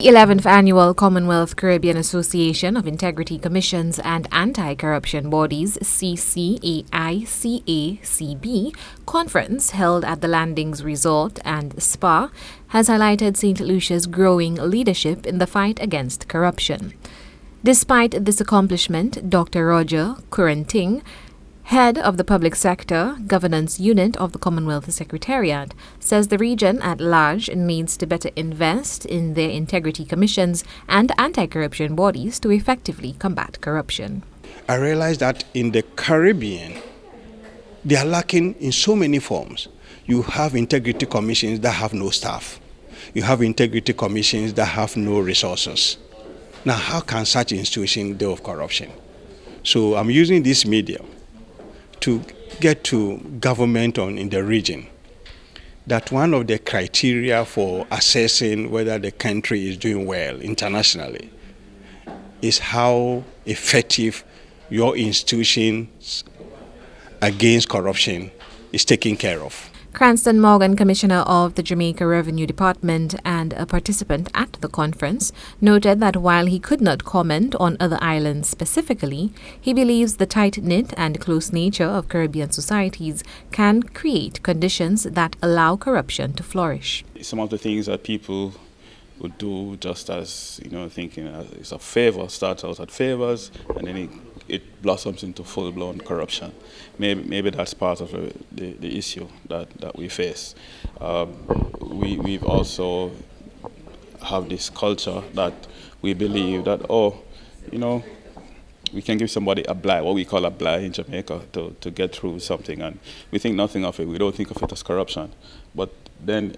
The 11th Annual Commonwealth Caribbean Association of Integrity Commissions and Anti-Corruption Bodies CCAICACB conference held at the Landings Resort and Spa has highlighted Saint Lucia's growing leadership in the fight against corruption. Despite this accomplishment, Dr. Roger Kurenting, head of the Public Sector Governance Unit of the Commonwealth Secretariat, says the region at large needs to better invest in their integrity commissions and anti-corruption bodies to effectively combat corruption. I realize that in the Caribbean, they are lacking in so many forms. You have integrity commissions that have no staff. You have integrity commissions that have no resources. Now, how can such institutions deal with corruption? So I'm using this medium to get to government in the region that one of the criteria for assessing whether the country is doing well internationally is how effective your institutions against corruption is taken care of. Cranston Morgan, Commissioner of the Jamaica Revenue Department and a participant at the conference, noted that while he could not comment on other islands specifically, he believes the tight-knit and close nature of Caribbean societies can create conditions that allow corruption to flourish. Some of the things that people would do just as, thinking it's a favor, starts out at favors, and then it blossoms into full-blown corruption. Maybe that's part of the issue that we face. We've also have this culture that we believe that, we can give somebody a bribe, what we call a bribe in Jamaica, to get through something, and we think nothing of it. We don't think of it as corruption. But then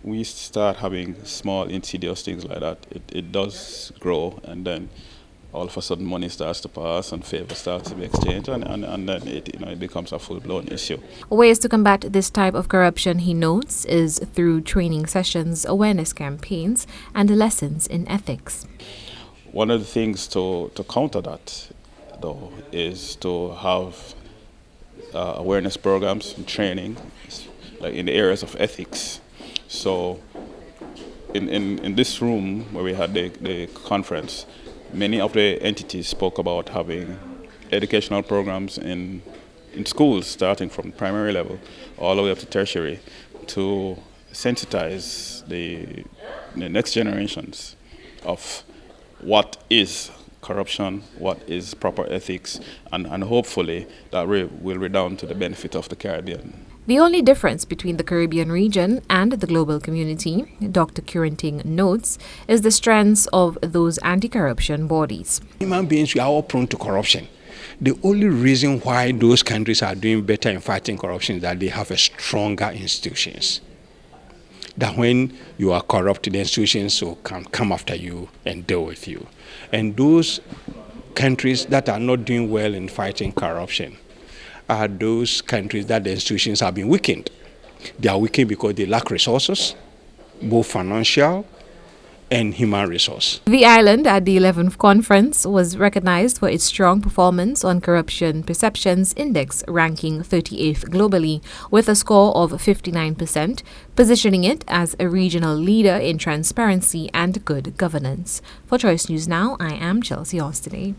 we start having small insidious things like that. It does grow, and then all of a sudden money starts to pass and favors starts to be exchanged, and then it becomes a full-blown issue. Ways to combat this type of corruption, he notes, is through training sessions, awareness campaigns, and lessons in ethics. One of the things to counter that, though, is to have awareness programs and training, like in the areas of ethics. So in this room where we had the conference, many of the entities spoke about having educational programs in schools, starting from primary level all the way up to tertiary, to sensitize the next generations of what is corruption, what is proper ethics, and hopefully that will redound to the benefit of the Caribbean. The only difference between the Caribbean region and the global community, Dr. Kurenting notes, is the strengths of those anti-corruption bodies. Human beings, we are all prone to corruption. The only reason why those countries are doing better in fighting corruption is that they have a stronger institutions. That when you are corrupt, the institutions can come after you and deal with you. And those countries that are not doing well in fighting corruption are those countries that the institutions have been weakened. They are weakened because they lack resources, both financial and human resource. The island at the 11th conference was recognized for its strong performance on Corruption Perceptions Index, ranking 38th globally with a score of 59%, positioning it as a regional leader in transparency and good governance. For Choice News Now, I am Chelsea Osterday.